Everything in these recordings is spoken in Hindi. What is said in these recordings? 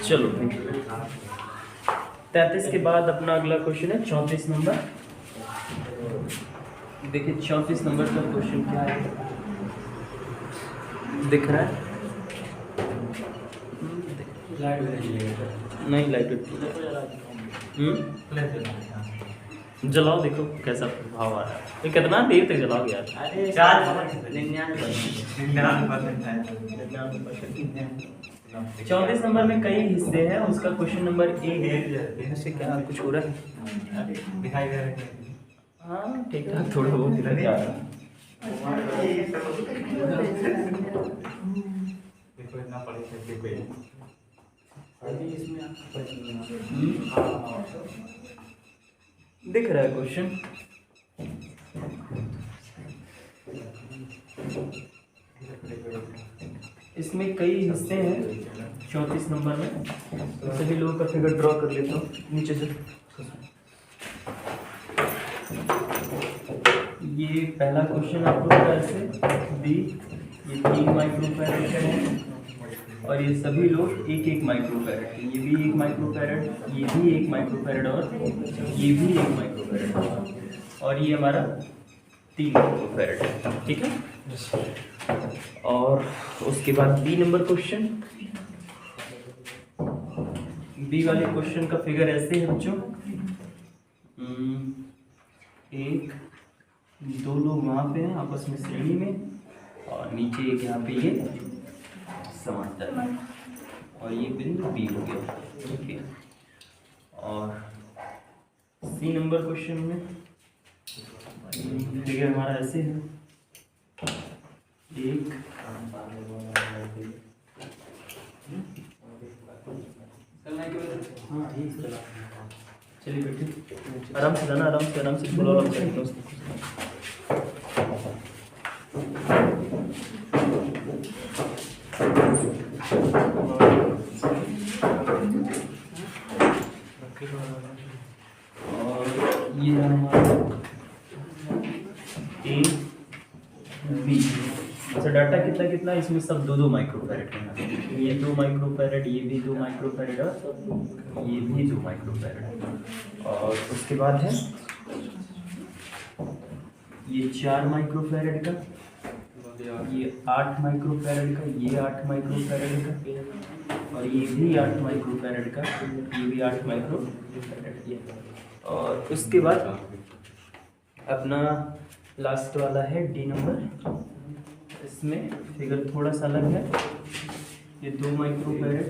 चलो 33 के बाद अपना अगला क्वेश्चन है 34 नंबर। देखिए 34 नंबर का क्वेश्चन क्या है, दिख रहा है? नहीं लाइट जलाओ, देखो कैसा प्रभाव आ रहा है। तो कितना देर तक जलाओगे यार? 34 नंबर में कई हिस्से हैं, उसका क्वेश्चन नंबर ए से क्या कुछ हो रहा है? दिखाई दे रहा है। हाँ ठीक ठाक थोड़ा बहुत इधर जा रहा है। देखो इतना पढ़े देखो दिख रहा है क्वेश्चन। इसमें कई हिस्से हैं 34 नंबर में, तो सभी लोगों का फिगर ड्रॉ कर लेता हूँ नीचे से। ये पहला क्वेश्चन आप लोग का ऐसे बी, ये 3 माइक्रोफैरड का है और ये सभी लोग 1-1 माइक्रोफैरड, ये भी 1 माइक्रोफैरड, ये भी 1 माइक्रोफैरड और ये भी 1 माइक्रोफैरड और ये हमारा 3 माइक्रोफैरड है। ठीक है, और उसके बाद बी नंबर क्वेश्चन। बी वाले क्वेश्चन का फिगर ऐसे है बच्चों, 1 2 लोग वहाँ पे हैं आपस में श्रेणी में, और नीचे एक यहाँ पे ये समांतर है, और ये बिंदु बी हो गया। ठीक है, और सी नंबर क्वेश्चन में फिगर हमारा ऐसे है, 1 हाँ ठीक चला, चलिए बैठिए आराम से जाना, आराम से बोलो, आराम से और ये हमारा ए बी। अच्छा डाटा कितना कितना इसमें सब 2-2 माइक्रोफैरड है, ये 2 माइक्रोफैरड, ये भी 2 माइक्रोफैरड और ये भी 2 माइक्रोफैरड। और उसके बाद है ये 4 माइक्रोफैरड का, ये 8 माइक्रोफैरड का, ये 8 माइक्रोफैरड का, और ये भी 8 माइक्रोफैरड का, ये भी 8 माइक्रोफैरड। और उसके बाद अपना लास्ट वाला है डी नंबर। इसमें फिगर थोड़ा सा अलग है, ये 2 माइक्रोफैरड,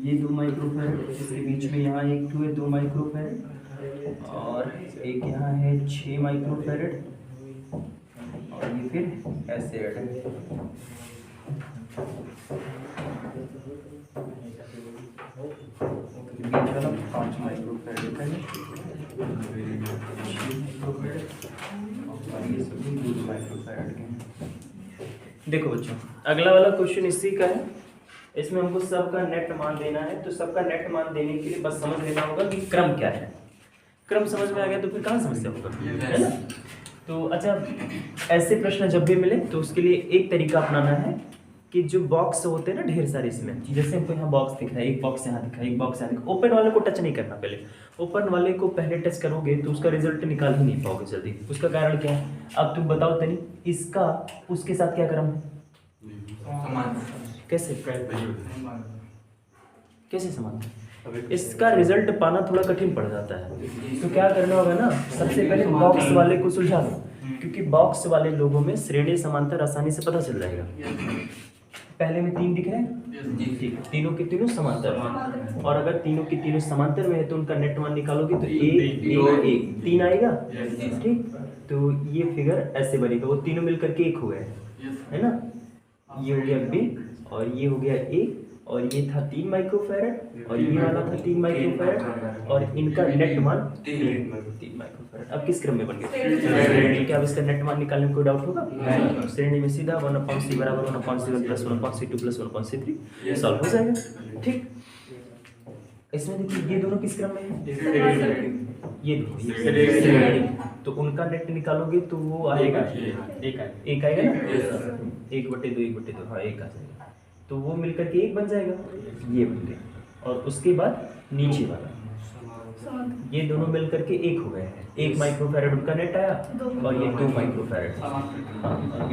ये 2 माइक्रोफैरड, इसके बीच में यहाँ एक 2 माइक्रोफैरड, और एक यहाँ है 6 माइक्रोफैरड, और ये फिर ऐसे ऐड है। बीच वाला 5 माइक्रोफैरड का है, 6 माइक्रोफैरड, और ये सभी 2 माइक्रोफैरड के हैं। देखो बच्चों अगला वाला क्वेश्चन इसी का है, इसमें हमको सबका नेट मान देना है। तो सबका नेट मान देने के लिए बस समझ लेना होगा कि क्रम क्या है। क्रम समझ में आ गया तो फिर कहाँ समस्या होगा, है ना? तो अच्छा, ऐसे प्रश्न जब भी मिले तो उसके लिए एक तरीका अपनाना है कि जो बॉक्स होते हैं ना ढेर सारे, इसमें जैसे हमको यहाँ बॉक्स दिख रहा है, एक बॉक्स यहाँ दिखा है, एक बॉक्स यहाँ दिखा, ओपन वाले को टच नहीं करना। पहले ओपन वाले को पहले टच करोगे तो उसका रिजल्ट निकाल ही नहीं पाओगे जल्दी। उसका कारण क्या है, अब तुम बताओ तनी, इसका उसके साथ क्या क्रम है? कैसे कैसे समानता? इसका रिजल्ट पाना थोड़ा कठिन पड़ जाता है। तो क्या करना होगा ना, सबसे पहले बॉक्स वाले को सुलझा लो, क्योंकि बॉक्स वाले लोगों में श्रेणी समांतर आसानी से पता चल जाएगा। पहले में 3 दिख रहे हैं, ठीक, तीनों के तीनों समांतर हैं, और अगर तीनों के तीनों समांतर में है तो उनका नेट मान निकालोगे तो 1 आएगा। ठीक, तो ये फिगर ऐसे बनेगा, वो तीनों मिलकर के 1 हो गए, है ना? ये हो गया बी, और ये हो गया ए, और ये था 3 माइक्रोफैरड, और ये वाला था 3 माइक्रोफैरड, और इनका नेट मान 3 माइक्रोफैरड। अब किस क्रम में बन गया? क्या अब इसका नेट मान निकालने में कोई डाउट होगा? श्रेणी में सीधा 1/c बराबर 1/c1 + 1/c2 + 1/c3 सॉल्व हो जाएगा। ठीक, इसमें देखिए ये दोनों किस क्रम में है? ये दोनों श्रेणी, तो उनका नेट निकालोगे तो वो आएगा 1 आएगा ना, 1/2 1/2, हाँ 1 आ जाएगा। तो वो मिलकर के एक बन जाएगा, ये बन गया। और उसके बाद नीचे वाला ये दोनों मिलकर के एक हो गए, 1 माइक्रोफैरड उनका नेट आया और ये 2 माइक्रोफैरड। हाँ,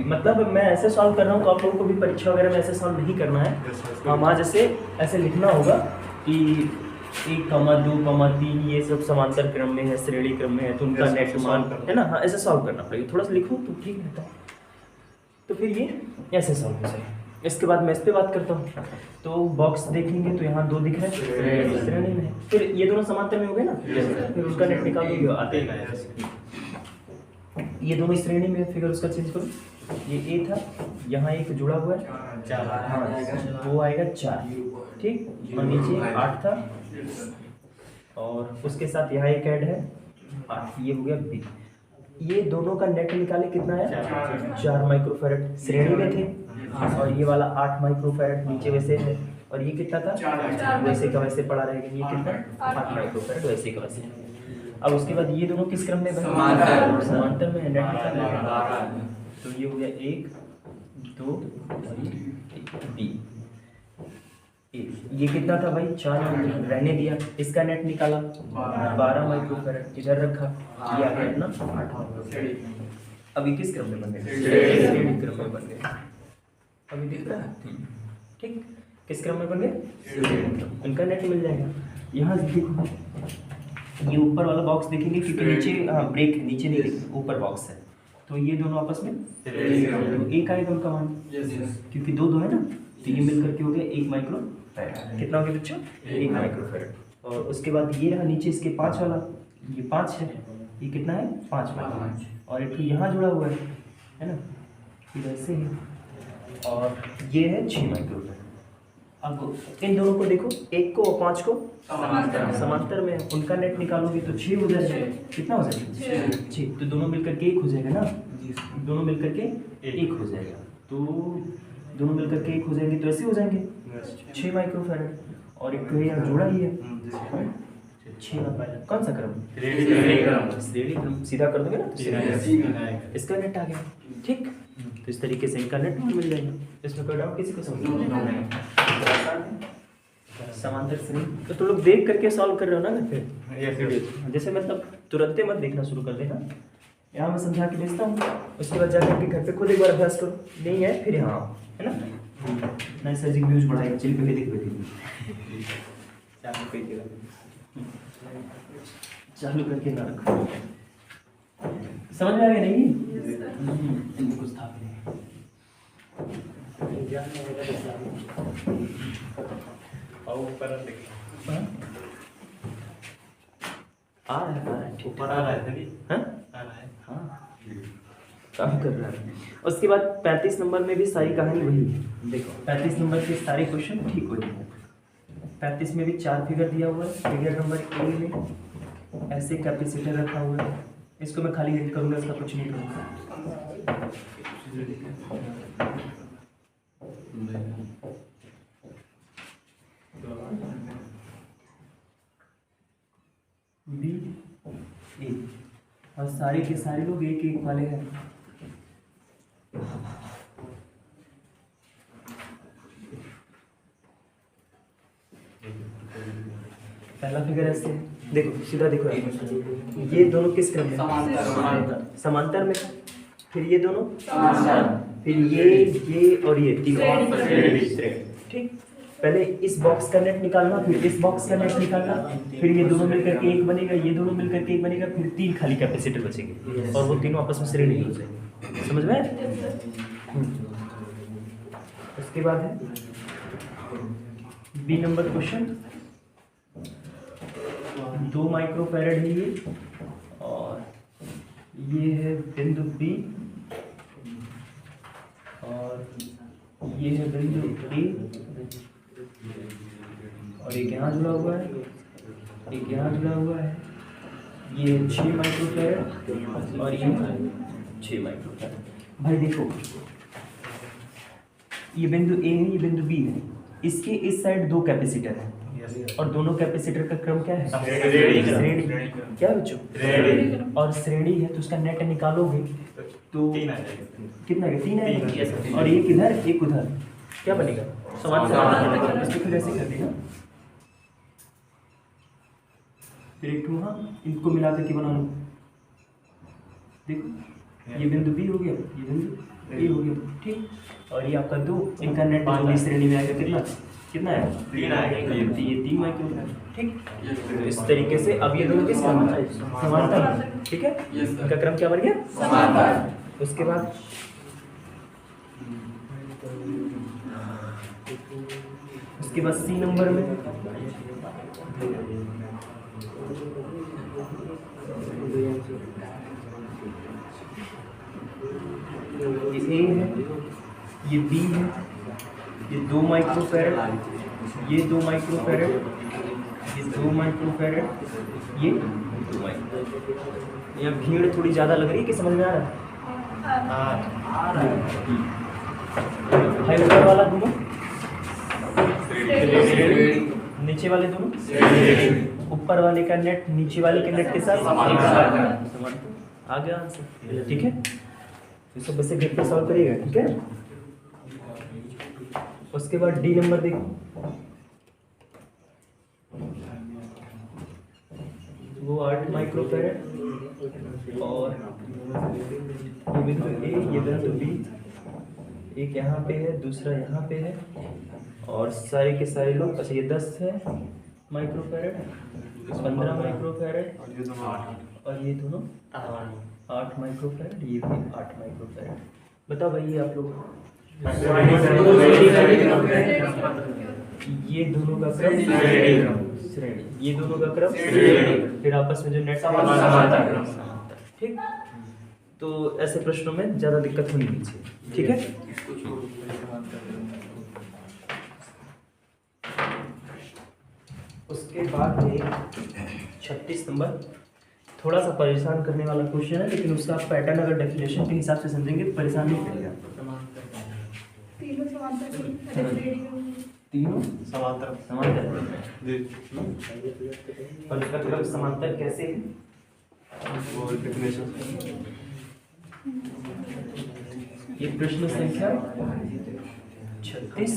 मतलब मैं ऐसे सॉल्व कर रहा हूँ तो आप लोगों को भी परीक्षा वगैरह में ऐसे सॉल्व नहीं करना है। हम आज ऐसे लिखना होगा कि 1, 2, 3 ये सब समांतर क्रम में है, श्रेणी क्रम में है, तो उनका नेट मान है ना। हाँ, ऐसे सॉल्व करना पड़ेगा, थोड़ा सा लिखो तो ठीक रहता है। तो फिर ये ऐसे सॉल्व हो जाएगा। इसके बाद मैं इस पे बात करता हूँ। तो बॉक्स देखेंगे तो यहाँ 2 दिख रहे हैं, श्रेणी में है। फिर ये दोनों समांतर में हो गए ना, फिर उसका नेट निकालोगे आते ये दोनों श्रेणी में, फिगर उसका चेंज करो। ये ए था, यहाँ एक जुड़ा हुआ है, हाँ वो आएगा 4, ठीक। और नीचे 8 था और उसके साथ यहाँ एक ऐड है 8, ये हो गया बी। ये दोनों का नेट निकाले, कितना है 4 माइक्रोफैरड श्रेणी में थे, और ये वाला 8 माइक्रोफैरड नीचे वैसे है, और ये कितना था वैसे का वैसे पड़ा रहेगा, ये कितना 8 माइक्रोफैरड वैसे का वैसे। अब उसके बाद ये दोनों किस क्रम में बने, समांतर में नेट निकालना। तो ये हो गया 1, 2 और ये बी। ये कितना था भाई 4 रहने दिया, इसका नेट निकाला 12 माइक्रोफैरड इधर रखा, ये आ गया अपना 8 माइक्रोफैरड। अभी किस क्रम में बन गए, श्रेणी क्रम में बन गए। अभी दिख रहा है, ठीक। किस क्रम में बन गए, उनका नेट मिल जाएगा। यहाँ देखो ये ऊपर वाला बॉक्स देखेंगे क्योंकि नीचे ब्रेक नीचे नहीं दिख, ऊपर बॉक्स है, तो ये दोनों आपस में तो एक आएगा उनका मान, क्योंकि 2 है ना, तो ये मिलकर के हो गया 1 माइक्रोफैरड। कितना हो गया बच्चों, 1 माइक्रोफैरड। और उसके बाद ये रहा नीचे इसके 5 वाला, ये 5 है, ये कितना है 5 माइक्रोफैरड, और एक यहाँ जुड़ा हुआ है ना, ये वैसे ही, और ये है 6 माइक्रोफैरड। अब इन दोनों को देखो, 1 को और 5 को समांतर में, उनका नेट निकालोगे तो 6 हो जाएगा। कितना हो जाएगा 6, तो दोनों मिलकर के 1 हो जाएगा ना, दोनों मिलकर के 1 हो जाएगा। तो दोनों मिलकर के 1 हो जाएंगे तो ऐसे हो जाएंगे 6 माइक्रोफैरड, और एक यहाँ जोड़ा ही है 6 का पहला कौन सा क्रम, श्रेणी क्रम। सीधा कर दोगे ना तो इसका नेट आ गया, ठीक। तो इस तरीके से इनका नेट मिल जाएगा। इसमें कोई डाउट किसी को समांतर श्रेणी तो तुम लोग देख करके सॉल्व कर रहे हो ना फिर, जैसे मतलब तुरंत मत देखना शुरू कर देना। यहाँ मैं समझा के भेजता हूँ, उसके बाद जाकर के घर पे खुद एक बार अभ्यास करो, नहीं है फिर यहाँ है ना। नहीं सर जी व्यूज बढ़ाएगा, चिल पे देख चालू करके ना रखो। समझ में आ गया नहीं, कुछ था आ रहा है ठीक हाँ काम कर रहा है। उसके बाद 35 नंबर में भी सारी कहानी वही है। देखो 35 नंबर के सारे क्वेश्चन ठीक हो जाएंगे। 35 में भी 4 फिगर दिया हुआ है। फिगर नंबर ए में ऐसे कैपेसिटर रखा हुआ है, इसको मैं खाली हिट करूँगा, इसका कुछ नहीं करूँगा। बी ए और सारे के सारे लोग एक एक वाले हैं। पहला फिगर ऐसे देखो, सीधा देखो, ये दोनों किस क्रम में, समांतर में। फिर ये दोनों, फिर ये और ये तीनों, ठीक। पहले इस बॉक्स का नेट निकालना, फिर इस बॉक्स का नेट निकालना, फिर ये दोनों मिलकर के एक बनेगा, ये दोनों मिलकर के एक बनेगा, फिर 3 खाली कैपेसिटर बचेंगे और वो तीनों आपस में श्रेणी हो जाएंगे। समझ में? उसके बाद है बी नंबर क्वेश्चन। 2 माइक्रोफैरड है ये, और ये है बिंदु बी, और ये है बिंदु ए, और एक यहाँ जुड़ा हुआ है, एक यहाँ जुड़ा हुआ है। ये 6 माइक्रोफैरड और ये 6 माइक्रोफैरड। भाई देखो, ये बिंदु ए है, ये बिंदु बी है, इसके इस साइड 2 कैपेसिटर है, और दोनों कैपेसिटर का क्रम क्या है, श्रेणी। क्या बच्चों, और श्रेणी है तो उसका नेट निकालोगे तो कितना है, 3 है, और एक इधर एक उधर, क्या बनेगा समांतर। इसको फिर ऐसे कर देना, फिर एक ठो हाँ इनको मिला करके बना लो। देखो ये बिंदु बी हो गया, ये बिंदु ए हो गया, ठीक। और ये आपका दो, इनका नेट जो भी श्रेणी में आएगा कितना कितना है 3 आएगा। ये 3 माइक्रोफैरड, ठीक। तो इस तरीके से अब ये दोनों किस क्रम में समांतर, ठीक है। इनका क्रम क्या बन गया समांतर। उसके बाद सी नंबर में ये ए है, ये बी है, ये 2 माइक्रोफैरड, ये 2 माइक्रोफैरड, ये 2 माइक्रोफैरड, ये 2 माइक्रोफैरड। यहाँ भीड़ थोड़ी ज़्यादा लग रही है कि समझ में आ रहा है? हाई ऊपर वाला दोनों, नीचे वाले दोनों, ऊपर वाले का नेट नीचे वाले के नेट के साथ समान। आ गया आंसर, ठीक है। इसको बस घर पे सॉल्व करिएगा, ठीक है। उसके बाद डी नंबर देखो, वो 8 माइक्रोफैरड और ये बिंदु ए, ये बिंदु बी, एक यहाँ पे है, दूसरा यहाँ पे है, और सारे के सारे लोग, अच्छा ये 10 है माइक्रोफैरड, 15 माइक्रोफैरड, और ये दोनों 8 माइक्रोफैरड, ये भी 8 माइक्रोफैरड। बताओ भाई ये आप लोग ये दोनों का क्रम श्रेणी, ये दोनों का क्रम फिर आपस में जो नेट समांतर, ठीक। तो ऐसे प्रश्नों में ज़्यादा दिक्कत होनी नहीं चाहिए, ठीक है। उसके बाद में 36 नंबर थोड़ा सा परेशान करने वाला क्वेश्चन है, लेकिन उसका पैटर्न अगर डेफिनेशन के हिसाब से समझेंगे तो परेशान नहीं करेगा। तीनों समांतर और इसका क्रम समांतर कैसे है वो डेफिनेशन। ये प्रश्न संख्या 36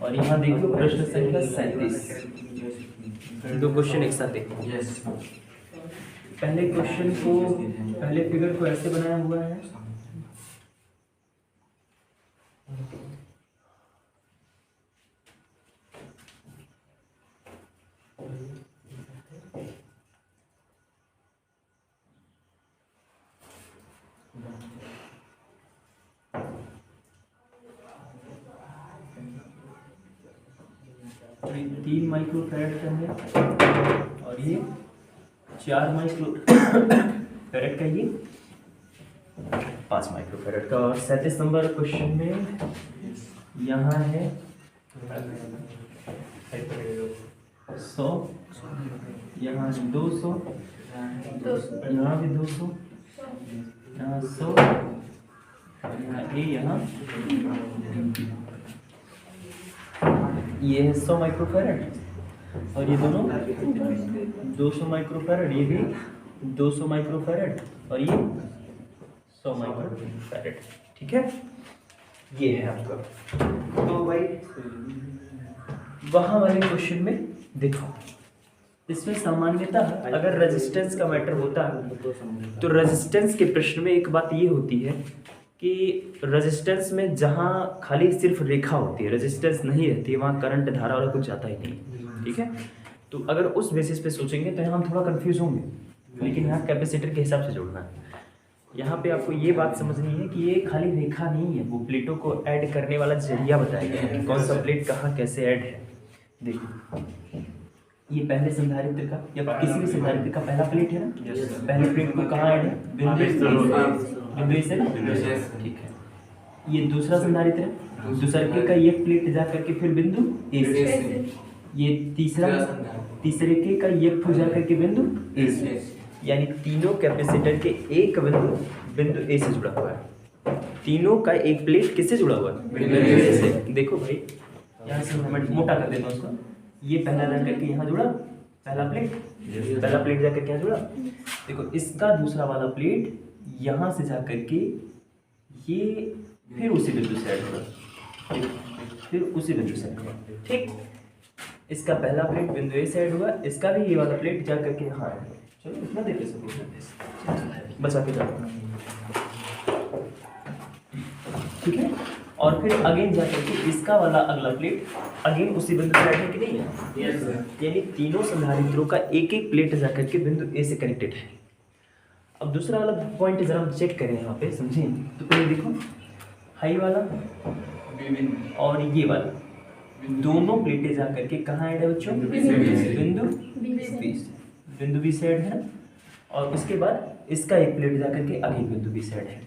और यहाँ देखो प्रश्न संख्या 37। दो क्वेश्चन एक साथ देखो। पहले क्वेश्चन को, पहले फिगर को ऐसे बनाया हुआ है, ये 3 माइक्रोफैरड का है और ये 4 माइक्रोफैरड का, ये 5 माइक्रोफैरड का। और 37 नंबर क्वेश्चन में यहाँ है 100, यहाँ 200, यहाँ भी 200, यहाँ 100, यहाँ ए, यहाँ ये है 100 माइक्रोफैरड और ये दोनों 200 माइक्रोफैरड, ये भी 200 माइक्रोफैरड और ये 100 माइक्रोफैरड, ठीक है। ये है आपका। तो भाई वहाँ वाले क्वेश्चन में देखो, इसमें सामान्यतः अगर रेजिस्टेंस का मैटर होता है तो रेजिस्टेंस के प्रश्न में एक बात ये होती है कि रेजिस्टेंस में जहाँ खाली सिर्फ रेखा होती है, रेजिस्टेंस नहीं रहती है, वहाँ करंट धारा वाला कुछ जाता ही नहीं, ठीक है। तो अगर उस बेसिस पे सोचेंगे तो यहाँ हम थोड़ा कंफ्यूज होंगे, लेकिन यहाँ कैपेसिटर के हिसाब से जोड़ना है। यहाँ पे आपको ये बात समझनी है कि ये खाली रेखा नहीं है, वो प्लेटों को ऐड करने वाला जरिया बताया गया है, कौन सा प्लेट कहाँ कैसे ऐड है। देखो ये पहले संधारित्र का या किसी भी संधारित्र का पहला प्लेट है ना, पहले प्लेट को कहाँ ऐड है, बिंदु से ना, ठीक है। ये दूसरा संधारित्र है, दूसरे का एक प्लेट जा करके फिर बिंदु ए से, ये तीसरे के का एक जा करके बिंदु ए से, यानी तीनों कैपेसिटर के एक बिंदु ए से जुड़ा हुआ है। तीनों का एक प्लेट किससे जुड़ा हुआ है, बिंदु ए से। देखो भाई यहाँ से मैं मोटा कर देता हूँ उसको, ये पहला जा करके यहाँ जुड़ा, पहला प्लेट जा करके यहाँ जुड़ा। देखो इसका दूसरा वाला प्लेट यहाँ से जा करके ये फिर उसी बिंदु से ऐड होगा, फिर उसी बिंदु से रखना, ठीक। इसका पहला प्लेट बिंदु ए से ऐड हुआ, इसका भी ये वाला प्लेट जा करके यहाँ ऐड हुआ। चलो इतना देते सब बचा के जाओ, ठीक है। और फिर अगेन जा करके इसका वाला अगला प्लेट अगेन उसी बिंदु से ऐड है कि नहीं है? Yes sir. यानी तीनों संधारित्रों का एक एक प्लेट जा करके बिंदु ए से कनेक्टेड है। अब दूसरा वाला पॉइंट जरा हम चेक करें यहाँ पे, समझें तो पहले देखो हाई वाला और ये वाला दोनों प्लेटें जा करके कहाँ ऐड है बच्चों? बिंदु बी से ऐड है। और उसके बाद इसका एक प्लेट जा करके अगेन बिंदु बी से ऐड है।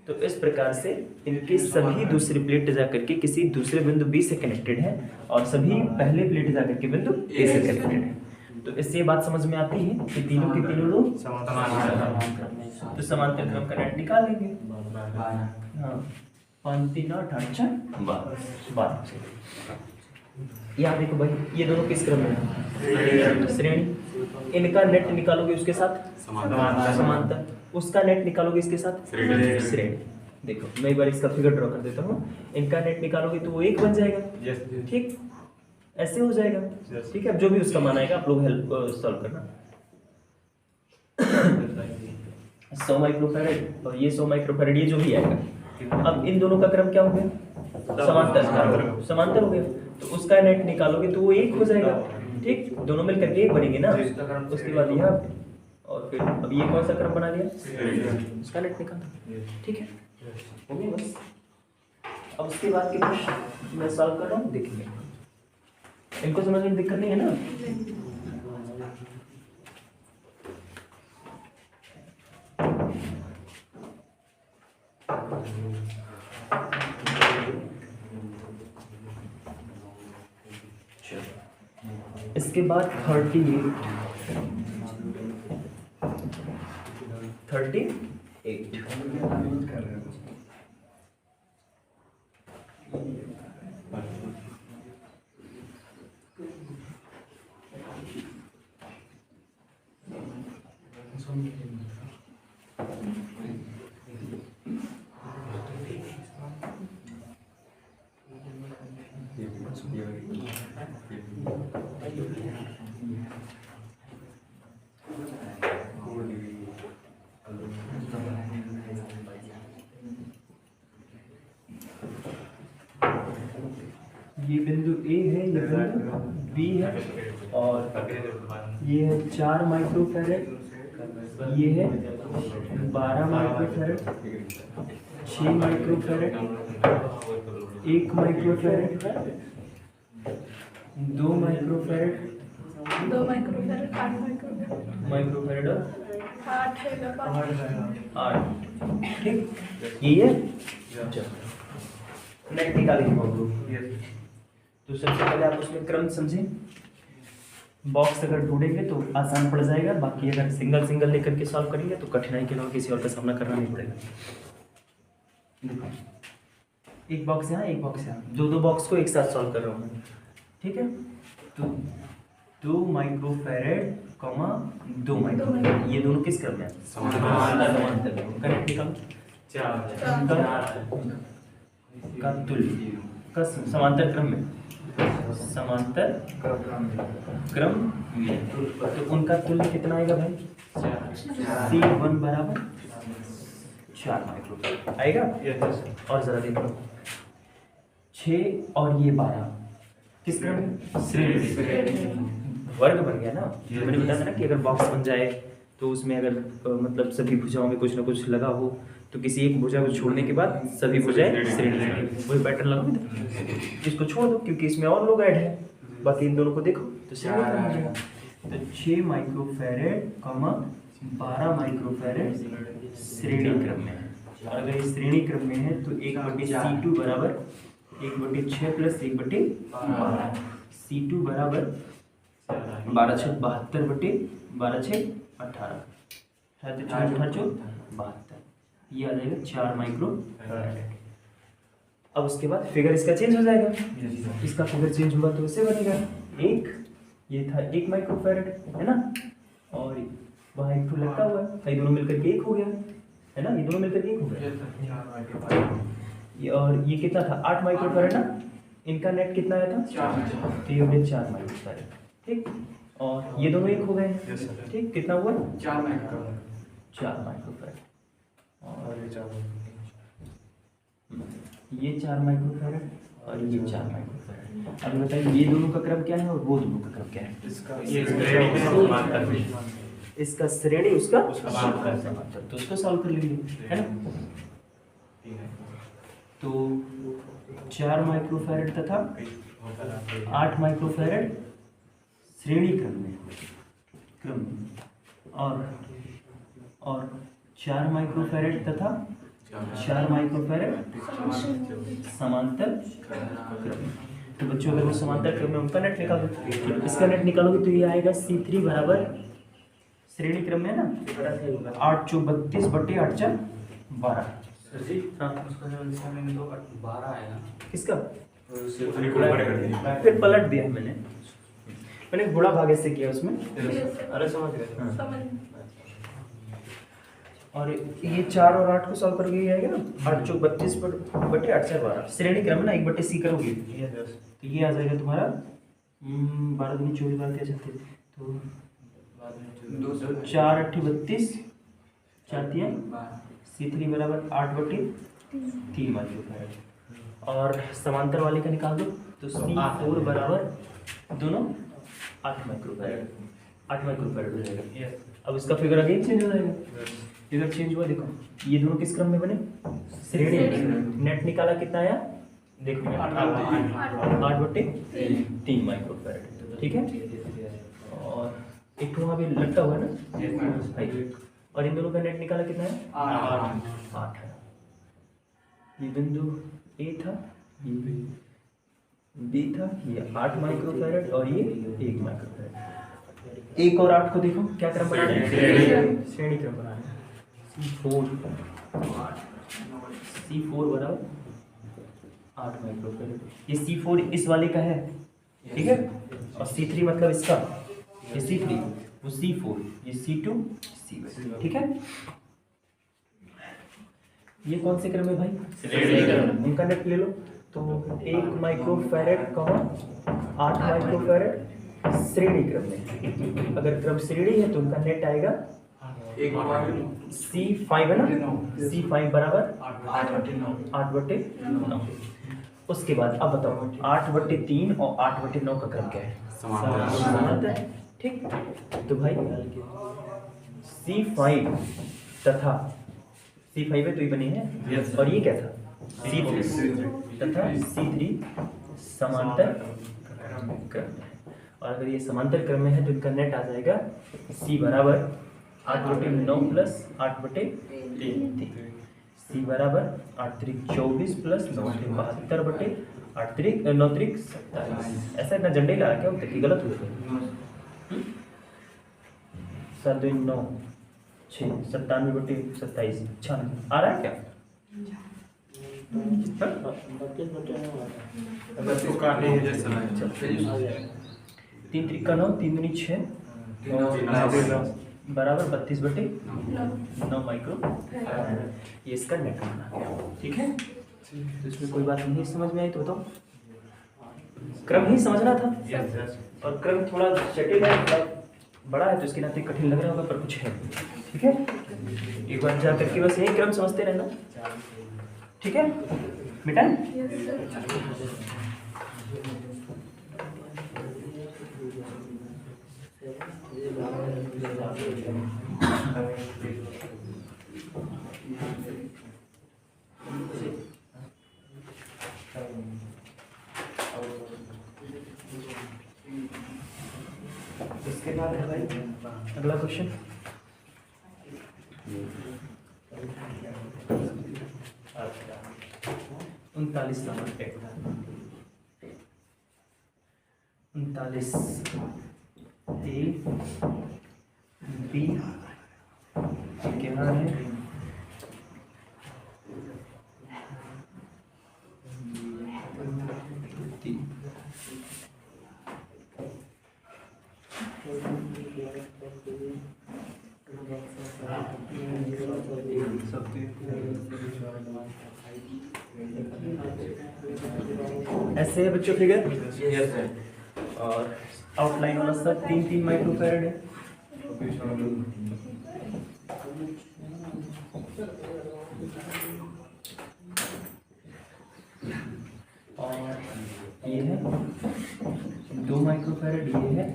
तो इस प्रकार से इनके सभी दूसरी प्लेट जा करके किसी दूसरे बिंदु बी से कनेक्टेड है और सभी पहले प्लेट जा करके बिंदु ए से कनेक्टेड है। तो इससे ये बात समझ में आती है कि तीनों के तीनों लोग समांतर, तो समांतर क्रम का नेट निकाल लेंगे। हाँ 5 3 8 8 4 12। यहाँ देखो भाई ये दोनों किस क्रम में है? श्रेणी। इनका नेट निकालोगे उसके साथ समांतर, उसका नेट निकालोगे इसके साथ श्रेणी। देखो मैं एक बार इसका फिगर ड्रॉ कर देता हूँ। इनका नेट निकालोगे तो वो एक बन जाएगा, ठीक, ऐसे हो जाएगा, ठीक है। अब जो भी उसका मान आएगा आप लोग हेल्प सॉल्व करना। 100 माइक्रोफैरड और ये 100 माइक्रोफैरड, ये जो भी आएगा। अब इन दोनों का क्रम क्या हो गया? समांतर हो गया। तो उसका नेट निकालोगे तो वो एक हो जाएगा, ठीक, दोनों मिलकर के एक बनेंगे ना। उसके बाद यहाँ और फिर अब ये कौन सा क्रम बना लिया? उसका नेट निकालो, ठीक है, हो गया बस। अब उसके बाद के क्वेश्चन मैं सॉल्व कर रहा हूँ, देखेंगे। इनको समझने में दिक्कत नहीं है ना? इसके बाद 38 ये बिंदु ए है, ये बिंदु बी है और ये है 4 माइक्रोफैरड, ये है 12 microfarad, 6 microfarad, 1 microfarad, 2 microfarad, 2 microfarad, 8 microfarad, microfarad और 8 है 8, ठीक, ये है। नेट निकालेंगे हम लोग। तो सबसे पहले आप उसमें क्रम समझें। बॉक्स अगर ढूंढेंगे तो आसान पड़ जाएगा, बाकी अगर सिंगल सिंगल लेकर के सॉल्व करेंगे तो कठिनाई के अलावा किसी और का सामना करना नहीं पड़ेगा। देखो एक बॉक्स यहाँ, एक बॉक्स यहाँ, दो बॉक्स को एक साथ सॉल्व कर रहा हूँ मैं, ठीक है। तो 2 माइक्रोफैरड, 2 माइक्रोफैरड, ये दोनों किस क्रम में? समांतर। करेक्ट निकालो। का तुल्य का समांतर क्रम में, समांतर क्रम में, तो उनका तुल्य कितना आएगा भाई? C1 बराबर 4 माइक्रोफैरड आएगा। और जरा देखो 6 और ये 12 किस क्रम में? श्रेणी। वर्ग बन गया ना, मैंने बताया था ना कि अगर बॉक्स बन जाए तो उसमें अगर मतलब सभी भुजाओं में कुछ ना कुछ लगा हो तो किसी एक भुजा को छोड़ने के बाद सभी भुजाएं श्रेणी में, वही पैटर्न लगाओगे। इसको छोड़ दो क्योंकि इसमें और लोग ऐड है, बाकी इन दोनों को देखो तो श्रेणी क्रम हो जाएगा। तो 6 माइक्रोफैरड, 12 माइक्रोफैरड श्रेणी क्रम में है। और अगर ये श्रेणी क्रम में है तो 1/C2 बराबर 1/6 प्लस 1/12, C2 बराबर 12 6 72 12 6 18 है, तो 4 8 72, ये आ जाएगा 4 माइक्रोफैरड। अब उसके बाद फिगर इसका चेंज हो जाएगा। इसका फिगर चेंज हुआ तो इससे बनेगा एक, ये था 1 माइक्रोफैरड है ना, और वहाँ एक तो लगा हुआ है, ये दोनों मिलकर के 1 हो गया है ना, ये दोनों मिलकर के 1 हो गया। ये और ये कितना था? 8 माइक्रोफैरड ना, इनका नेट कितना आया था? 4। तो ये हो गया 4 माइक्रोफैरड, ठीक। और ये दोनों एक हो गए, ठीक। कितना हुआ? 4 माइक्रोफैरड। और ये 4 माइक्रोफैरड और ये 4 माइक्रोफैरड। अब बताइए ये दोनों का क्रम क्या है और वो दोनों का क्रम क्या है? इसका श्रेणी उसका समांतर, तो उसको सॉल्व कर लेंगे, है ना। तो 4 माइक्रोफैरड तथा 8 माइक्रोफैरड श्रेणी क्रम में और 4 माइक्रोफैरड तथा 4 माइक्रोफैरड समांतर क्रम। तो बच्चों अगर वो समांतर क्रम में उनका नेट निकालो, इसका नेट निकालोगे तो ये आएगा C3 बराबर श्रेणी क्रम में ना 8 चौक 32 बट्टे 8 चार 12। हाँ, किसका? फिर पलट दिया मैंने गुणा भागे से किया उसमें। अरे समझ गए। समझ। और ये 4 और 8 को सॉल्व करोगे ये आएगा ना 8 चौक 32 बट्टे 8 चार 12। श्रेणी क्रम ना 1 बट्टे C करोगे तो ये आ जाएगा तुम्हारा 12 दूनी 24 बार क्या चलते तो 4 8 32 4 3 C3 बराबर 8 बट्टे 3 माइक्रोफैरड। और समांतर वाले का निकाल दो तो C4 बराबर दोनों 8 माइक्रोफैरड हो जाएगा। अब इसका फिगर अगेन चेंज हो जाएगा। फिगर चेंज हुआ, देखो ये दोनों किस क्रम में बने? श्रेणी। नेट निकाला कितना आया? देखो 8 बट्टे 3 माइक्रोफैरड, ठीक है। और एक वहाँ भी लटका हुआ है ना, और इन दोनों का नेट निकाला कितना है? 8 है। ये बिंदु A था, ये B था, ये 8 माइक्रोफैरड और ये 1 माइक्रोफैरड। 1 और 8 को देखो क्या क्रम बना रहे हैं? श्रेणी क्रम बना रहे हैं। C4 बराबर 8 माइक्रोफैरड। ये C4 इस वाले का है, ठीक है। और C3 मतलब इसका, ये C3 वो C4, ये C2 C1, ठीक है। ये कौन से क्रम है भाई? श्रेणी क्रम। उनका नेट ले लो तो 1 माइक्रोफैरड का 8 माइक्रोफैरड श्रेणी क्रम में। अगर क्रम श्रेणी है तो उनका नेट आएगा C5 है ना, C5 बराबर 8 बट्टे 9। उसके बाद अब बताओ 8 बट्टे 3 और 8 बट्टे 9 का क्रम क्या है? समांतर, ठीक। तो भाई C5 तथा C5 है तो ये बने हैं, और ये क्या था? C3 तथा C3 समांतर क्रम में। और अगर ये समांतर क्रम में है तो इनका नेट आ जाएगा C बराबर 8 बटे 9 प्लस 8 बटे 3। C बराबर 8 त्रिक 24 प्लस 9 त्रिक 72 बटे 8 त्रिक 9 त्रिक 27। ऐसा इतना झंडे लगा क्या होता है कि गलत हुआ? 7 2 9 6 97 बटे 27। अच्छा आ रहा है क्या? तीन त्रिक का 9 3 दूनी 6 बराबर 32 बटे 9 माइक्रो। ये इसका नेट बना गया, ठीक है। तो इसमें कोई बात नहीं समझ में आई तो बताओ। क्रम ही समझना था, और क्रम थोड़ा जटिल है, थोड़ा बड़ा है तो इसके नाते कठिन लग रहा होगा, पर कुछ है, ठीक है। एक बार जा करके बस यही क्रम समझते रहना, ठीक है बेटा। इसके बाद है भाई अगला क्वेश्चन। अच्छा 39 नंबर पे 39 A B क्या है? ऐसे है बच्चों फिगर, यस सर। और आउटलाइन वाला सब 3-3 माइक्रोफैरड है। और ये है 2 माइक्रोफैरड, ये है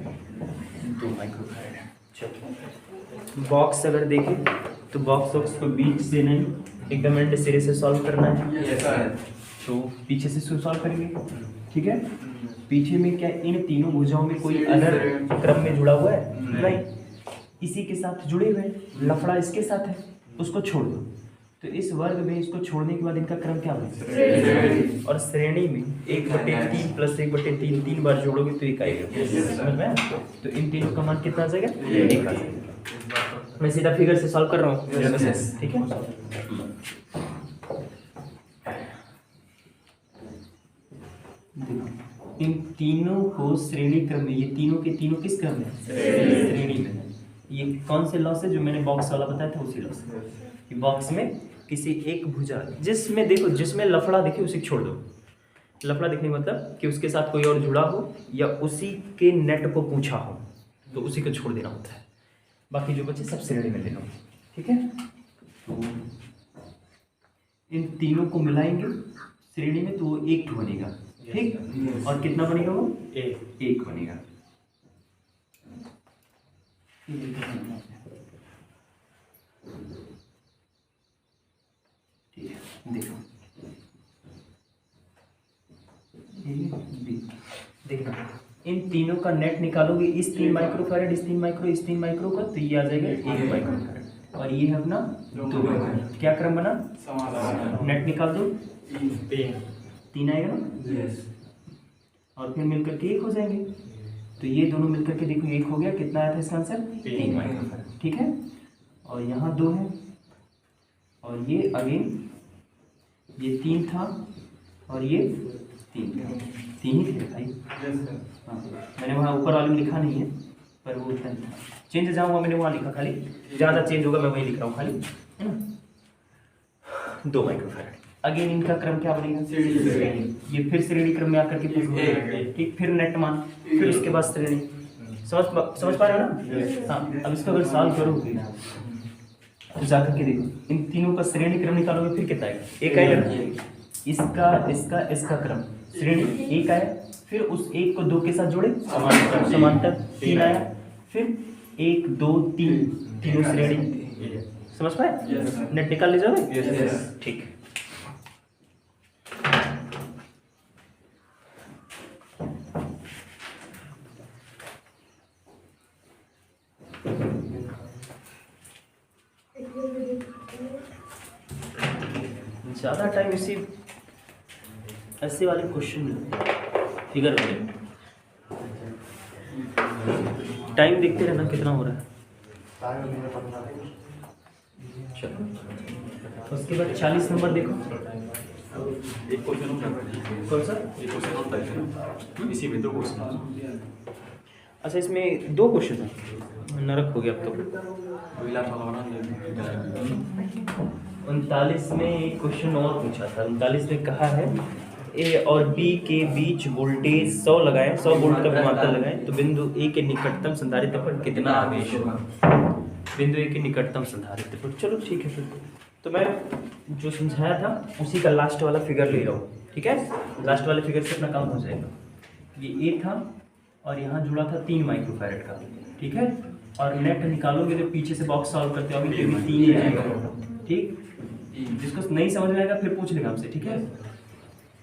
2 माइक्रोफैरड। चलो बॉक्स अगर देखें तो बॉक्स को बीच से नहीं एकदम एंड सिरे से सॉल्व करना है। Yes sir. तो पीछे से सॉल्व करेंगे, ठीक है। पीछे में क्या इन तीनों भुजाओं में कोई अदर क्रम में जुड़ा हुआ है? नहीं, इसी के साथ जुड़े हुए हैं। लफड़ा इसके साथ है, उसको छोड़ दो। तो इस वर्ग में इसको छोड़ने के बाद इनका क्रम क्या होगा? और श्रेणी में 1/3 प्लस 1/3 3 बार जोड़ोगे तो 1 आएगा, समझ में? तो इन तीनों का मान कितना आ जाएगा? 1 आ जाएगा। मैं सीधा फिगर से सॉल्व कर रहा हूँ, ठीक है। इन तीनों को श्रेणी क्रम में, ये तीनों के तीनों किस क्रम में? श्रेणी में है। ये कौन से लॉ से, जो मैंने बॉक्स वाला बताया था उसी लॉ से। कि बॉक्स में किसी एक भुजा जिसमें देखो, जिसमें लफड़ा दिखे उसी को छोड़ दो। लफड़ा दिखने का मतलब कि उसके साथ कोई और जुड़ा हो या उसी के नेट को पूछा हो, तो उसी को छोड़ देना होता है। बाकी जो बच्चे सब श्रेणी में लेना, ठीक है। तो इन तीनों को मिलाएंगे श्रेणी में तो वो 1 बनेगा, ठीक। और कितना बनेगा वो? 1 बनेगा। ठीक है, देखो देखना, इन तीनों का नेट निकालोगे, इस 3 माइक्रोफैरड, इस 3 माइक्रो, इस 3 माइक्रो का, तो ये आ जाएगा 1 माइक्रोफैरड। और ये है अपना 2 माइक्रो। क्या क्रम बना? नेट निकाल दो, 3 आएगा ना, और फिर मिलकर के 1 हो जाएंगे। तो ये दोनों मिलकर के देखो 1 हो गया। कितना आया था इसका आंसर? 3 माइक्रोफैरड, ठीक है। और यहाँ 2 है, और ये अगेन ये 3 था, और ये 3 था। 3 ही थे भाई। हाँ, मैंने वहाँ ऊपर वाले में लिखा नहीं है, पर वो उतना था। चेंज जहाँ हुआ मैंने वहाँ लिखा, खाली ज़्यादा चेंज होगा मैं वही लिख रहा हूँ खाली, है ना। 2 माइक्रोफैरड। अगेन इनका क्रम क्या बनेगा? ये फिर श्रेणी क्रम में आकर के ठीक, फिर नेट मान, फिर उसके बाद श्रेणी। समझ पा रहे हो ना? हाँ, अब इसको अगर सॉल्व करोगे तो जाकर के देखो, इन तीनों का श्रेणी क्रम निकालोगे फिर कितना आएगा? 1 आएगा ना। इसका क्रम श्रेणी 1 आया, फिर उस 1 को 2 के साथ जोड़े समांतर 3 आया, फिर 1 2 3 तीनों श्रेणी। समझ पाए? नेट निकाल ले जाओगे, ठीक। ज़्यादा टाइम ऐसे वाले क्वेश्चन में फिगर में टाइम देखते रहना कितना हो रहा है। चलो उसके बाद 40 नंबर देखो। एक क्वेश्चन कौन सा? एक क्वेश्चन होता है, इसी में 2 क्वेश्चन। अच्छा, इसमें 2 क्वेश्चन है, नरक हो गया अब तो। 39 में एक क्वेश्चन और पूछा था। 39 में कहा है ए और बी के बीच वोल्टेज 100 लगाएं, 100 वोल्ट का विभवांतर लगाएं तो बिंदु ए के निकटतम संधारित्र पर कितना आवेश होगा? बिंदु ए के निकटतम संधारित्र पर। चलो ठीक है, फिर तो मैं जो समझाया था उसी का लास्ट वाला फिगर ले रहा हूँ, ठीक है। लास्ट वाले फिगर से अपना काम हो जाएगा। ये ए था और यहाँ जुड़ा था 3 माइक्रोफैरड का, ठीक है। और नेट निकालोगे तो पीछे से बॉक्स सॉल्व करते हो, अभी 3 ही आएगा, ठीक। जिसको नहीं समझ में आएगा फिर पूछ लेगा हमसे, ठीक है।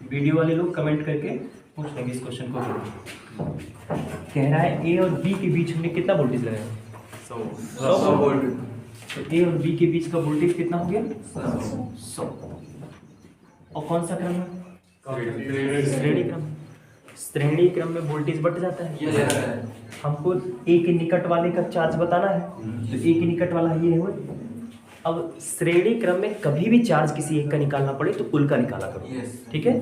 वीडियो वाले लोग कमेंट करके पूछ लेंगे इस क्वेश्चन को। कह रहा है ए और बी के बीच हमने कितना वोल्टेज लगाया? 100 वोल्ट। तो ए और बी के बीच का वोल्टेज कितना हो गया? 100। और कौन सा क्रम है? श्रेणी क्रम। श्रेणी क्रम में वोल्टेज बढ़ जाता है। हमको ए के निकट वाले का चार्ज बताना है, तो ए के निकट वाला ये है अब श्रेणी क्रम में कभी भी चार्ज किसी एक का निकालना पड़े तो कुल का निकाला करो, ठीक है,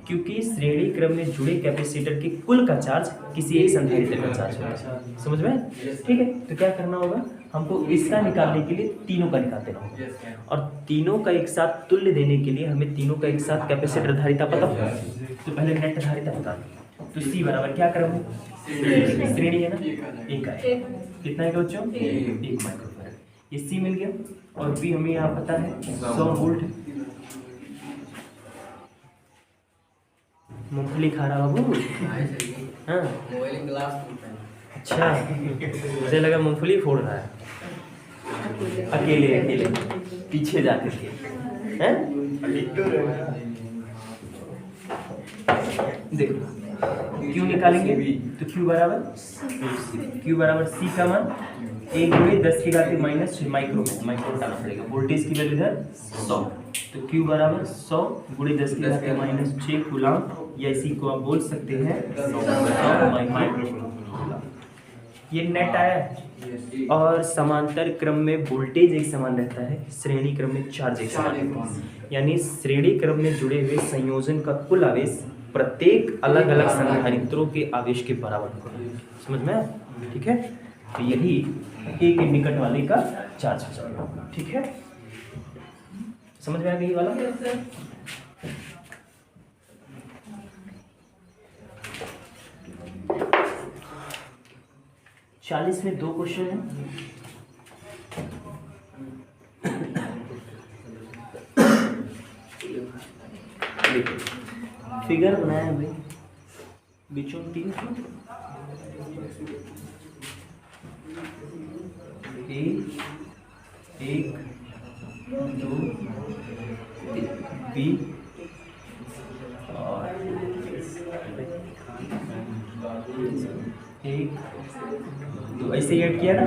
क्योंकि श्रेणी क्रम में जुड़े कैपेसिटर के कुल का चार्ज किसी एक संधारित्र का चार्ज होता है, समझ में, ठीक है। तो क्या करना होगा, हमको इसका निकालने के लिए तीनों का निकालते रहोगे, और तीनों का एक साथ तुल्य देने के लिए हमें तीनों का एक साथ कैपेसिटर धारिता पता होगा। तो पहले नेट धारिता बता दो, तो C बराबर क्या करोगे, श्रेणी है ना, एक है, कितना है बच्चों, 1 माइक्रोफैराड, ये C मिल गया, और B हमें यहाँ पता है 100 वोल्ट है। मूंगफली खा रहा बाबू, हाँ अच्छा, मुझे लगा मूंगफली फोड़ रहा है अकेले अकेले पीछे जाकर के, हैं? देखो क्यों निकालेंगे, तो Q बराबर C का मान 1 × 10⁻⁻⁶ माइक्रो डालना पड़ेगा, वोल्टेज की वैल्यू इधर 100, तो Q बराबर 100 × 10⁻⁻⁶ कूलम, या इसी को आप बोल सकते हैं 100 माइक्रो। ये नेट आया है, और समांतर क्रम में वोल्टेज एक समान रहता है, श्रेणी क्रम में चार्ज एक समान रहता है, यानी श्रेणी क्रम में जुड़े हुए संयोजन का कुल आवेश प्रत्येक अलग अलग संधारित्रों के आवेश के बराबर होगा, समझ में आया? ठीक है, तो यही एक निकट वाले का चार्ज हो जाएगा, ठीक है, समझ में आ गई वाला। 40 में 2 क्वेश्चन है, फिगर बनाया है भाई, बीचों 3 1 2 3 और 1 2 ऐसे ऐड किया ना,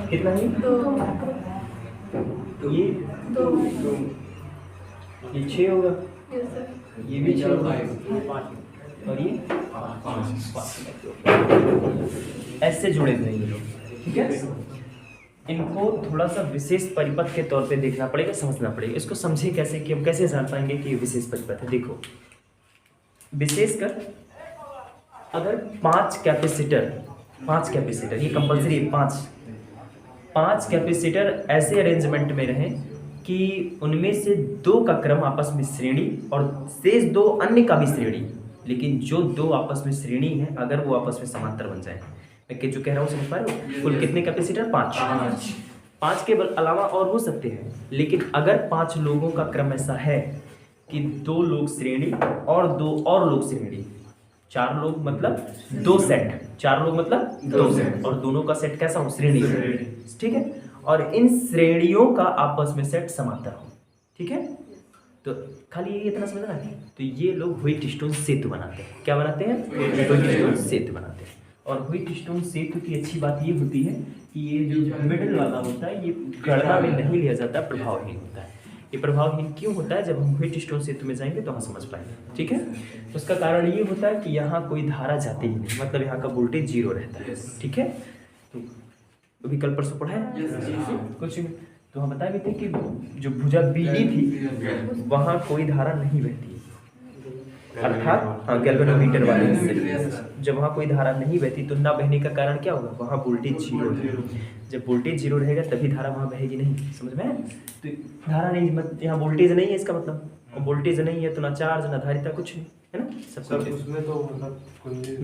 कितना है 2 ये 2 ये 6 होगा, ये भी 6 होगा, 5 और ये 5 ऐसे जुड़े हुए हैं ये लोग, ठीक है। इनको थोड़ा सा विशेष परिपथ के तौर पे देखना पड़ेगा, समझना पड़ेगा, इसको समझे कैसे कि हम कैसे जान पाएंगे कि ये विशेष परिपथ है। देखो विशेषकर अगर 5 कैपेसिटर ये कंपलसरी है, 5 कैपेसिटर ऐसे अरेंजमेंट में रहें कि उनमें से 2 का क्रम आपस में श्रेणी और शेष 2 अन्य का भी श्रेणी, लेकिन जो 2 आपस में श्रेणी है अगर वो आपस में समांतर बन जाए, मैं जो कह रहा हूँ समझ पा रहे हो, कुल कितने कैपेसिटर 5 के अलावा और हो सकते हैं, लेकिन अगर 5 लोगों का क्रम ऐसा है कि 2 लोग श्रेणी और 2 और लोग श्रेणी, 4 लोग मतलब 2 सेट, 4 लोग मतलब 2 सेट, और दोनों का सेट कैसा हो, श्रेणी, ठीक है, और इन श्रेणियों का आपस में सेट समांतर हो, ठीक है। तो खाली ये इतना समझना है, तो ये लोग व्हीटस्टोन सेतु बनाते हैं, क्या बनाते हैं, व्हीटस्टोन सेतु बनाते हैं। और व्हीटस्टोन सेतु की अच्छी बात ये होती है कि ये जो मिडिल वाला होता है ये गणना में नहीं लिया जाता, प्रभावहीन होता है। ये प्रभावहीन क्यों होता है, जब हम व्हीटस्टोन सेतु में जाएंगे तो हम समझ पाएंगे, ठीक है। तो उसका कारण ये होता है कि यहाँ कोई धारा जाती ही नहीं, मतलब यहाँ का वोल्टेज 0 रहता है, ठीक है। तो अभी कल परसों पढ़ा है कुछ, तो हम बताए भी थे कि जो भुजा BD थी वहाँ कोई धारा नहीं बहती, अर्थात हाँ गैल्वेनोमीटर वाले हिस्से जब वहाँ कोई धारा नहीं बहती तो ना बहने का कारण क्या होगा, वहाँ वोल्टेज 0 है, जब वोल्टेज 0 रहेगा तभी धारा वहाँ बहेगी नहीं, समझ में। तो धारा नहीं, मतलब यहाँ वोल्टेज नहीं है इसका मतलब, और वोल्टेज नहीं है तो ना चार्ज ना धारिता कुछ नहीं है ना, सब कुछ। उसमें तो मतलब कुंजी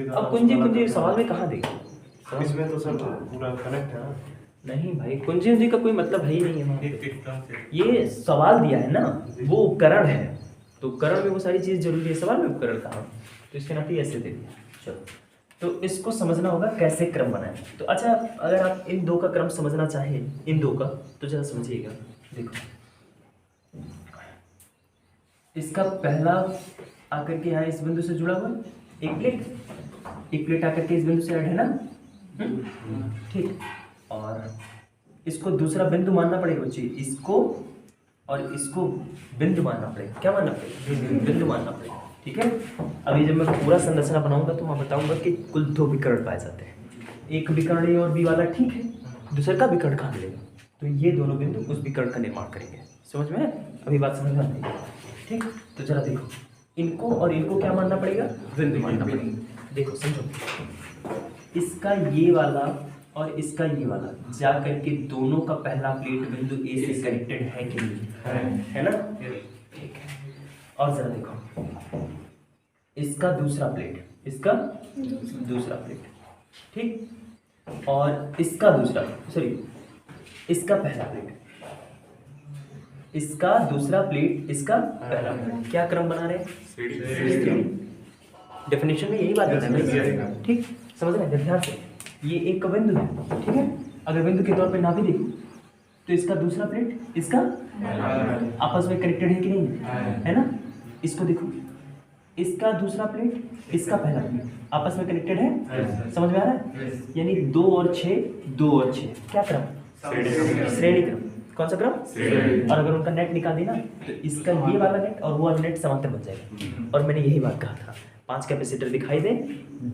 अब कुंजी सवाल में कहाँ देगा, इसमें तो सब पूरा कनेक्ट है ना। नहीं भाई, कुंजी का कोई मतलब है ही नहीं है वहाँ पे। ये सवाल दिया है ना, वो उपकरण है, तो उपकरण में वो सारी चीज़ जरूरी है, सवाल में उपकरण कहाँ, तो इसके नाते ऐसे दे दिया। चलो, तो इसको समझना होगा कैसे क्रम बनाए। तो अच्छा, अगर आप इन 2 का क्रम समझना चाहें, इन 2 का, तो जरा समझिएगा। देखो इसका पहला आकर के यहाँ इस बिंदु से जुड़ा हुआ एक प्लेट आकर के इस बिंदु से ऐड है ना, ठीक, और इसको दूसरा बिंदु मानना पड़ेगा बच्चे, इसको और इसको बिंदु मानना पड़ेगा, क्या मानना पड़ेगा, बिंदु मानना पड़ेगा, ठीक है। अभी जब मैं पूरा संरचना बनाऊंगा तो मैं बताऊंगा कि कुल 2 विकर्ण पाए जाते हैं, एक विकर्ण ए और बी वाला ठीक है, दूसरे का विकर्ण कहाँ मिलेगा, तो ये दोनों बिंदु उस विकर्ण का निर्माण करेंगे। समझ में है? अभी बात समझ में आती है, ठीक। तो जरा देखो, इनको और इनको क्या मानना पड़ेगा, बिंदु मानना पड़ेगा। देखो समझो, इसका ये वाला और इसका ये वाला जा करके दोनों का पहला प्लेट बिंदु ए से कनेक्टेड है कि नहीं, है ना, ठीक है। और जरा देखो, इसका दूसरा प्लेट, इसका दूसरा प्लेट, ठीक, और इसका दूसरा, सॉरी, इसका पहला प्लेट, इसका दूसरा प्लेट, इसका पहला प्लेट, क्या क्रम बना रहे हैं, डेफिनेशन में यही बात है, ठीक। समझ रहे हैं ध्यान से, ये एक का बिंदु है, ठीक है। अगर बिंदु के तौर पे ना भी देखो तो इसका दूसरा प्लेट, इसका आपस में कनेक्टेड है कि नहीं, है ना। इसको देखो, इसका दूसरा प्लेट, इसका पहला प्लेट आपस में कनेक्टेड है, समझ में आ रहा है। यानी 2 और 6, 2 और 6 क्या क्रम, श्रेणी क्रम। कौन सा क्रम, और अगर उनका नेट निकाल दी ना तो इसका ये वाला नेट और वो वाला नेट समांतर बन जाएगा। और मैंने यही बात कहा था, 5 कैपेसिटर दिखाई दे,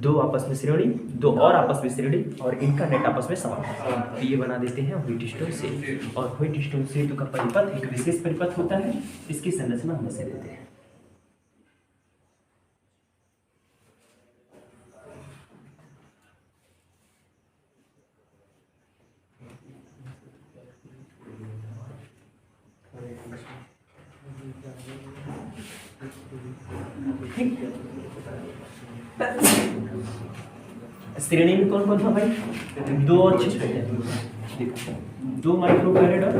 2 आपस में श्रेणी, 2 और आपस में श्रेणी, और इनका नेट आपस में समांतर, तो ये बना देते हैं व्हीटस्टोन सेतु। और व्हीटस्टोन सेतु का परिपथ एक विशेष परिपथ होता है, इसकी संरचना हम से देते हैं। श्रेणी में कौन कौन था भाई, 2 और 6 देखो, 2 माइक्रोफैरड और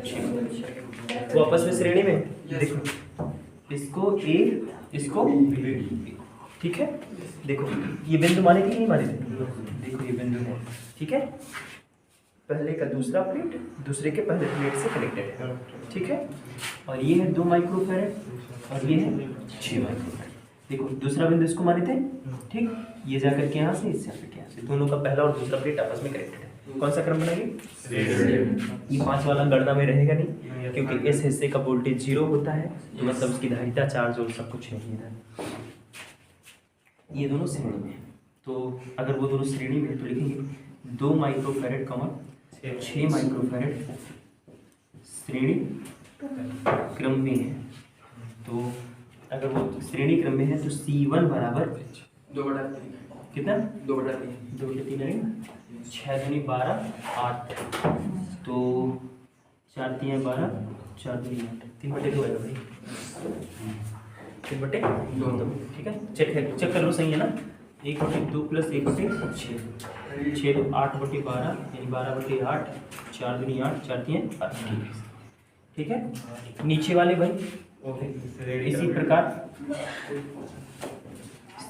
6, वो आपस में श्रेणी में, देखो इसको ए, इसको बी, ठीक है। देखो ये बिंदु माने कि नहीं माने थे, देखो ये बिंदु है, ठीक है। पहले का दूसरा प्लेट दूसरे के पहले प्लेट से कनेक्टेड है, ठीक है। और ये है 2 माइक्रोफैरड और ये है 6 माइक्रोफैरड। देखो दूसरा बिंदु इसको माने थे, ठीक। ये जाकर के यहाँ से, इससे यहाँ से, दोनों का पहला और दूसरा प्लेट आपस में कनेक्टेड है। कौन सा क्रम बनेगी, ये 5 वाला गणना में रहेगा नहीं, क्योंकि इस हिस्से का वोल्टेज 0 होता है, तो मतलब उसकी धारिता, चार्ज और सब कुछ नहीं है। ये दोनों श्रेणी में, तो अगर वो दोनों श्रेणी में तो लिखेंगे 2 माइक्रोफैरड कॉमन 6 माइक्रोफैरड श्रेणी क्रम में है। तो अगर वो श्रेणी क्रम में है तो C1 बराबर 2/3 कितना, 2/3 2/3 नहीं, 6 दूनी 12, 8, तो 4 3 12, 4 दूनी 8, 3/2 आएगा भाई, 3/2, ठीक है। चेक कर लो सही है ना, 1/2 प्लस 1/6, 6 तो 8/12 यानी 12/8, 4 दूनी 8, 4 3 8, ठीक है। नीचे वाले भाई इसी प्रकार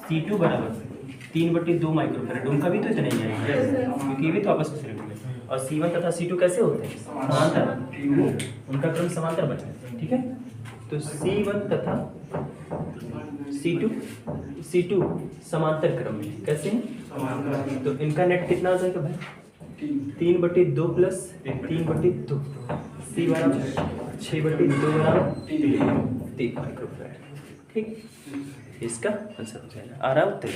C2 बराबर 3/2 माइक्रोफैरड, उनका भी तो इतना ही है क्योंकि भी तो आपस में श्रेणी में। और C1 तथा C2 कैसे होते हैं, समांतर, उनका क्रम समांतर बचा है, ठीक है। तो C1 तथा C2 समांतर क्रम में कैसे हैं, तो इनका नेट कितना आ जाएगा भाई, 3/2 प्लस 3/2, C बराबर 6/2 बराबर 3 माइक्रोफैरड, ठीक। इसका आंसर हो जाएगा, आ रहा है उत्तर,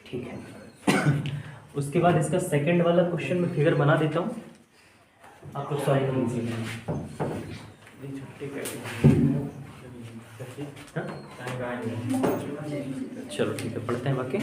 ठीक है। उसके बाद इसका सेकंड वाला क्वेश्चन में फिगर बना देता हूँ, आप लोग सॉल्व कर लीजिएगा। चलो ठीक है, पढ़ते हैं बाकी।